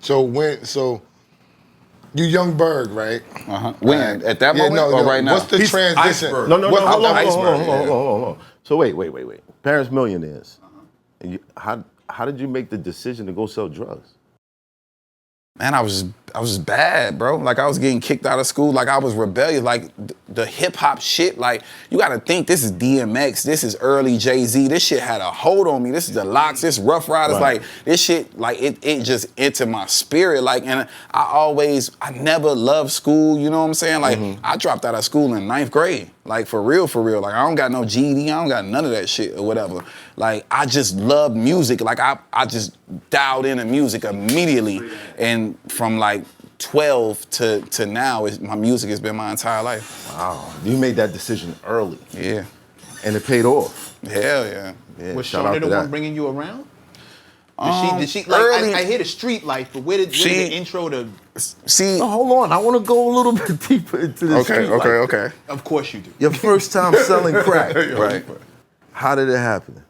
So you young Berg, right? When? At that moment or right now? What's the transition? Iceberg. No, hold on. So wait. Parents millionaires. And how did you make the decision to go sell drugs? Man, I was bad, bro. Like, I was getting kicked out of school. Like, I was rebellious. Like, the hip-hop shit, like, you gotta think this is DMX. This is early Jay-Z. This shit had a hold on me. This is the Locks. This Rough Riders. Right. Like, this shit, like, it just entered my spirit. Like, and I never loved school, you know what I'm saying? Like, I dropped out of school in 9th grade. Like, for real. Like, I don't got no GED. I don't got none of that shit or whatever. Like, I just love music. Like, I just dialed into music immediately. And from, like, 12 to now, my music has been my entire life. Wow. You made that decision early. Yeah. And it paid off. Hell yeah. Was Shawnee the one bringing you around? Did she like, I hear the street life, but where did the intro to... See, hold on. I want to go a little bit deeper into the street life. Okay. Of course you do. Your first time selling crack. Right. How did it happen?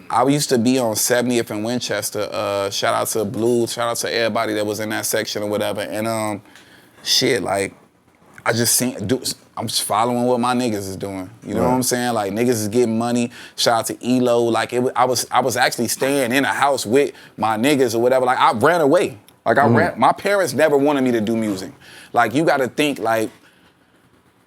I used to be on 70th and Winchester. Shout out to Blue. Shout out to everybody that was in that section or whatever. And shit, like, I just I'm just following what my niggas is doing. You know what I'm saying? Like, niggas is getting money. Shout out to ELO. Like, I was actually staying in a house with my niggas or whatever. Like, I ran away. Like, my parents never wanted me to do music. Like, you gotta think, like,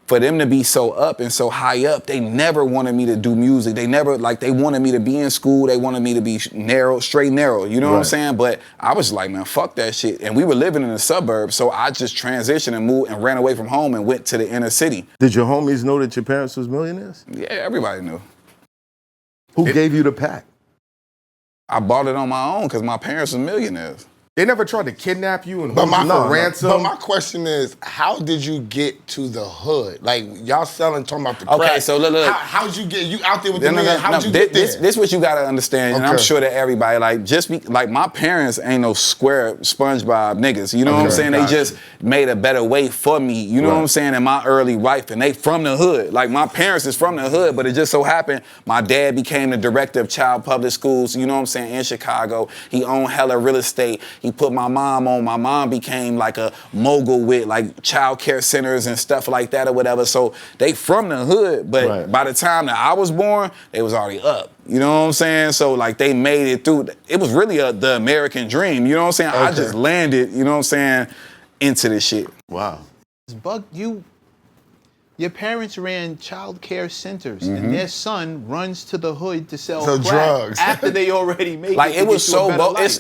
for them to be so up and so high up, they never wanted me to do music. They never, like, they wanted me to be in school. They wanted me to be straight narrow. You know what I'm saying? But I was like, man, fuck that shit. And we were living in the suburbs, so I just transitioned and moved and ran away from home and went to the inner city. Did your homies know that your parents was millionaires? Yeah, everybody knew. Who gave you the pack? I bought it on my own because my parents were millionaires. They never tried to kidnap you and hold you for ransom. But my question is, how did you get to the hood? Like, y'all talking about the crack. Okay, so look. How'd you get, you out there with the nigga, how'd you get there? This what you gotta understand, and I'm sure that everybody, like, my parents ain't no square SpongeBob niggas, you know what I'm saying? They just made a better way for me, you know what I'm saying, in my early life, and they from the hood. Like, my parents is from the hood, but it just so happened my dad became the director of child public schools, you know what I'm saying, in Chicago. He owned hella real estate. He put my mom on. My mom became like a mogul with like child care centers and stuff like that or whatever. So they from the hood, but by the time that I was born, they was already up. You know what I'm saying? So like they made it through. It was really the American dream. You know what I'm saying? I just landed, you know what I'm saying, into this shit. Wow. Bug, your parents ran child care centers, and their son runs to the hood to sell crack drugs after they already made like it. It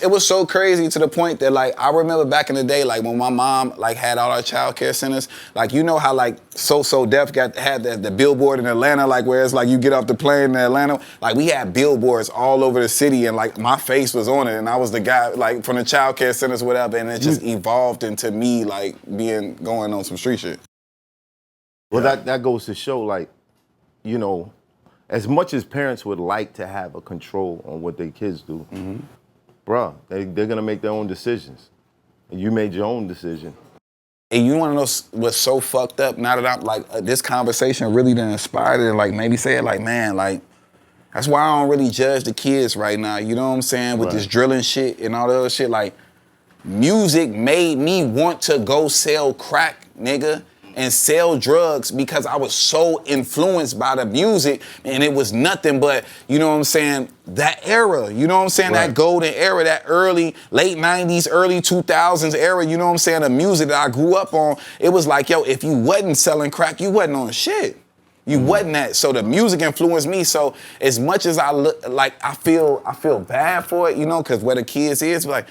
was so crazy to the point that like I remember back in the day, like when my mom like had all our child care centers, like you know how like So Def had the billboard in Atlanta, like where it's like you get off the plane in Atlanta, like we had billboards all over the city, and like my face was on it, and I was the guy like from the child care centers, whatever, and it just evolved into me like going on some street shit. Well, that goes to show, like, you know, as much as parents would like to have a control on what their kids do, bruh, they're going to make their own decisions. And you made your own decision. And you want to know what's so fucked up? Now that I'm, like, this conversation really done inspired it, and, like, maybe say it like, man, like, that's why I don't really judge the kids right now, you know what I'm saying, with this drilling shit and all the other shit. Like, music made me want to go sell crack, nigga, and sell drugs because I was so influenced by the music, and it was nothing but, you know what I'm saying, that era, you know what I'm saying, that golden era, that late 90s, early 2000s era, you know what I'm saying, the music that I grew up on. It was like, yo, if you wasn't selling crack, you wasn't on shit. You wasn't that. So the music influenced me. So as much as I look, like, I feel bad for it, you know, because where the kids is, like,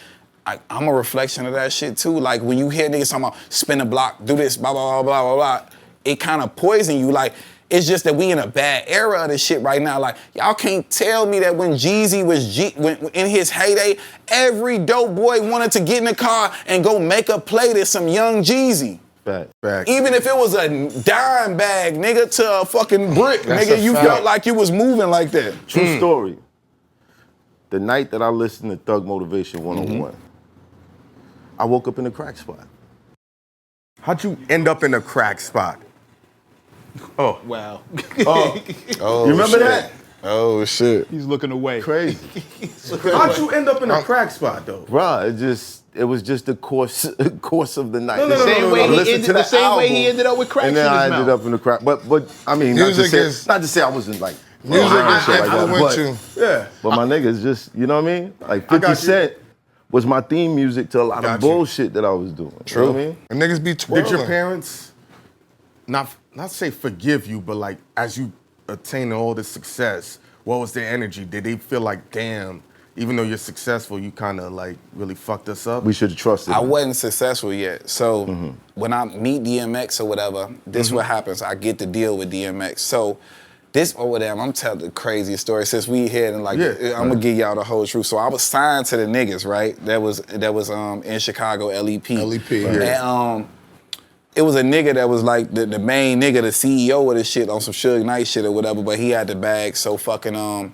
I'm a reflection of that shit too. Like when you hear niggas talking about spin a block, do this, blah, blah, blah, blah, blah, blah, it kind of poison you. Like, it's just that we in a bad era of this shit right now. Like, y'all can't tell me that when Jeezy was in his heyday, every dope boy wanted to get in the car and go make a play to some young Jeezy. Back. Even if it was a dime bag, nigga, to a fucking brick, nigga, you felt like you was moving like that. True story. The night that I listened to Thug Motivation 101, I woke up in a crack spot. How'd you end up in a crack spot? Oh. Wow. You remember that? Oh, shit. He's looking away. Crazy. How'd you end up in a crack spot, though? Bruh, it just, it was just the course of the night. The same way he ended up with cracks in his mouth. And then I ended up in the crack. But I mean, not to say I wasn't like music is influential. Yeah. But my niggas just, you know what I mean? Like 50 Cent was my theme music to a lot of bullshit that I was doing. True. You know what I mean? And niggas be twirling. Did your parents not say forgive you, but like as you attain all this success, what was their energy? Did they feel like, damn, even though you're successful, you kind of like really fucked us up? We should have trusted. I wasn't successful yet. So when I meet DMX or whatever, this what happens. I get to deal with DMX. So this or whatever, I'm telling the craziest story since we here and like I'm gonna give y'all the whole truth. So I was signed to the niggas, right? That was in Chicago, LEP. And it was a nigga that was like the main nigga, the CEO of this shit on some Suge Knight shit or whatever, but he had the bag so fucking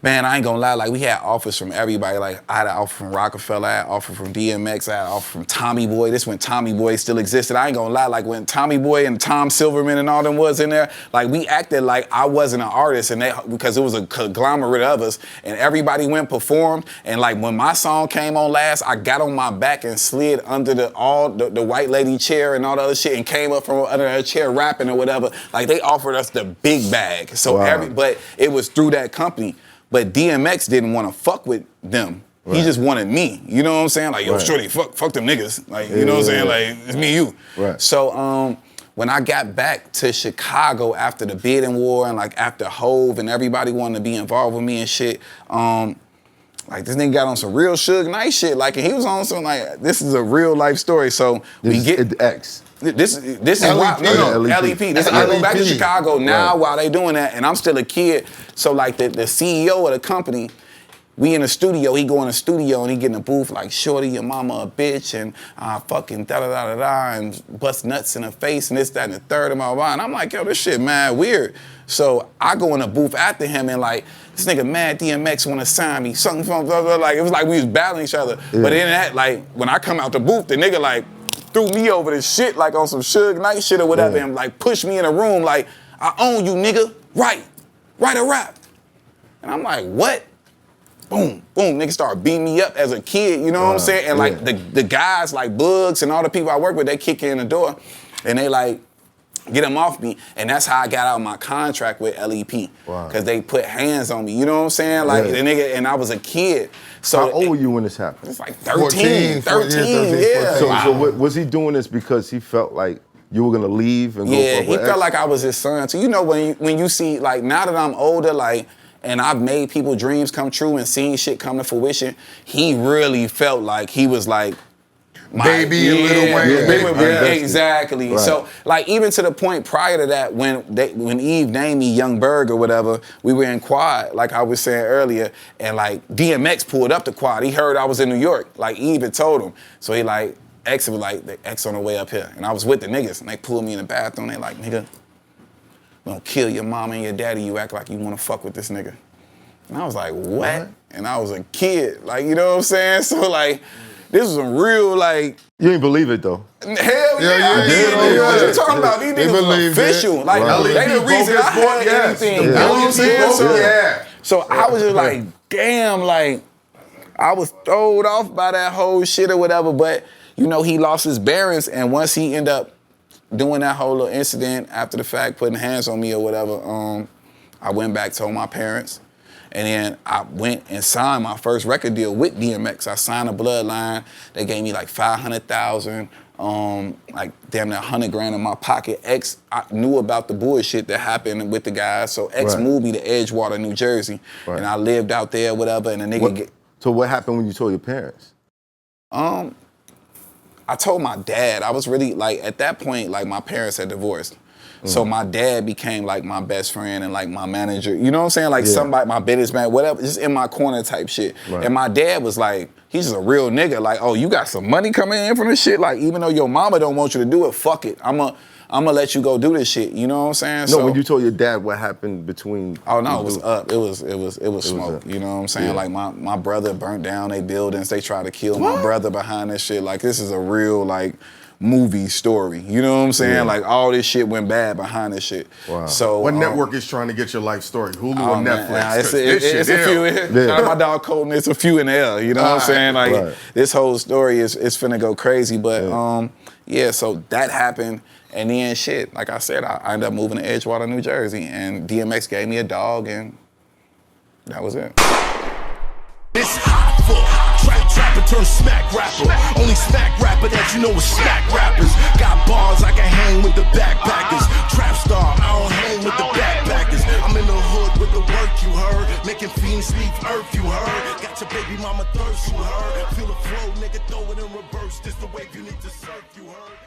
man, I ain't gonna lie, like we had offers from everybody. Like I had an offer from Rockefeller, I had an offer from DMX, I had an offer from Tommy Boy. This when Tommy Boy still existed. I ain't gonna lie, like when Tommy Boy and Tom Silverman and all them was in there, like we acted like I wasn't an artist and because it was a conglomerate of us and everybody went performed and like when my song came on last, I got on my back and slid under the white lady chair and all the other shit and came up from under her chair rapping or whatever. Like they offered us the big bag. So but it was through that company. But DMX didn't want to fuck with them. Right. He just wanted me. You know what I'm saying? Like, yo, shorty, fuck them niggas. Like, you know what I'm saying? Like, it's me and you. Right. So when I got back to Chicago after the bidding war and like after Hove and everybody wanted to be involved with me and shit, like this nigga got on some real Suge Knight shit. Like, and he was on some like, this is a real life story. So we get X. This is why LEP. This I go back to Chicago now while they doing that, and I'm still a kid. So like the CEO of the company, we in the studio. He go in the studio and he get in the booth like, "Shorty, your mama a bitch," and fucking da da da da da, and bust nuts in her face and this, that, and the third, and blah blah. And I'm like, yo, this shit mad weird. So I go in the booth after him and like, this nigga mad DMX want to sign me, something from blah, blah, like it was like we was battling each other. Yeah. But in that, like when I come out the booth, the nigga like threw me over this shit like on some Suge Knight shit or whatever and like pushed me in a room like, I own you, nigga. Write a rap. And I'm like, what? Boom, boom. Nigga started beating me up as a kid, you know what I'm saying? And like the guys like Bugs and all the people I work with, they kick in the door and they like, get him off me. And that's how I got out of my contract with LEP. Cause they put hands on me, you know what I'm saying? Like the nigga, and I was a kid. So how old were you when this happened? It's like 13, yeah. So was he doing this because he felt like you were gonna leave and go for he felt like I was his son. So you know when you see, like now that I'm older, like, and I've made people dreams come true and seen shit come to fruition, he really felt like he was like, Baby and Lil Wayne. Exactly. Right. So, like, even to the point prior to that, when Eve named me Young Berg or whatever, we were in quad, like I was saying earlier, and like DMX pulled up the quad. He heard I was in New York. Like Eve had told him. So he like, X was like, the X on the way up here. And I was with the niggas, and they pulled me in the bathroom. They like, nigga, we gonna kill your mama and your daddy. You act like you wanna fuck with this nigga. And I was like, what? And I was a kid. Like, you know what I'm saying? So like, this was some real, like... You didn't believe it, though. Hell yeah. What you talking about? These niggas was official. Like, they the reason I had anything. You know what I'm saying? So I was just like, damn, like, I was thrown off by that whole shit or whatever, but, you know, he lost his bearings, and once he ended up doing that whole little incident after the fact, putting hands on me or whatever, I went back, told my parents. And then I went and signed my first record deal with DMX. I signed a Bloodline. They gave me like $500,000, like damn near $100,000 in my pocket. X, I knew about the bullshit that happened with the guys, so X moved me to Edgewater, New Jersey, and I lived out there, whatever. And the nigga So what happened when you told your parents? I told my dad. I was really like at that point, like my parents had divorced. So my dad became like my best friend and like my manager. You know what I'm saying? Like somebody, my business man, whatever, just in my corner type shit. Right. And my dad was like, he's just a real nigga. Like, oh, you got some money coming in from this shit? Like, even though your mama don't want you to do it, fuck it. I'm gonna let you go do this shit. You know what I'm saying? No, so, when you told your dad what happened between... Oh no, it was up. It was smoke. You know what I'm saying? Yeah. Like my brother burnt down their buildings. They tried to kill my brother behind this shit. Like this is a real like movie story. You know what I'm saying? Like all this shit went bad behind this shit. Wow. So What network is trying to get your life story? Hulu or man, Netflix? nah, it's 'Cause this shit a few. ill. Shout out my dog Colton. It's a few in the air. You know what I'm saying? Like this whole story is finna go crazy. But yeah, so that happened. And then shit, like I said, I ended up moving to Edgewater, New Jersey, and DMX gave me a dog, and that was it. It's Hoffa, trapper turn smack rapper. Only smack rapper that you know is smack rappers. Got bars I can hang with the backpackers. Trap star, I don't hang with the backpackers. I'm in the hood with the work you heard. Making fiends leave earth you heard. Got your baby mama thirst you heard. Feel the flow, nigga, throw it in reverse. This the wave you need to surf you heard.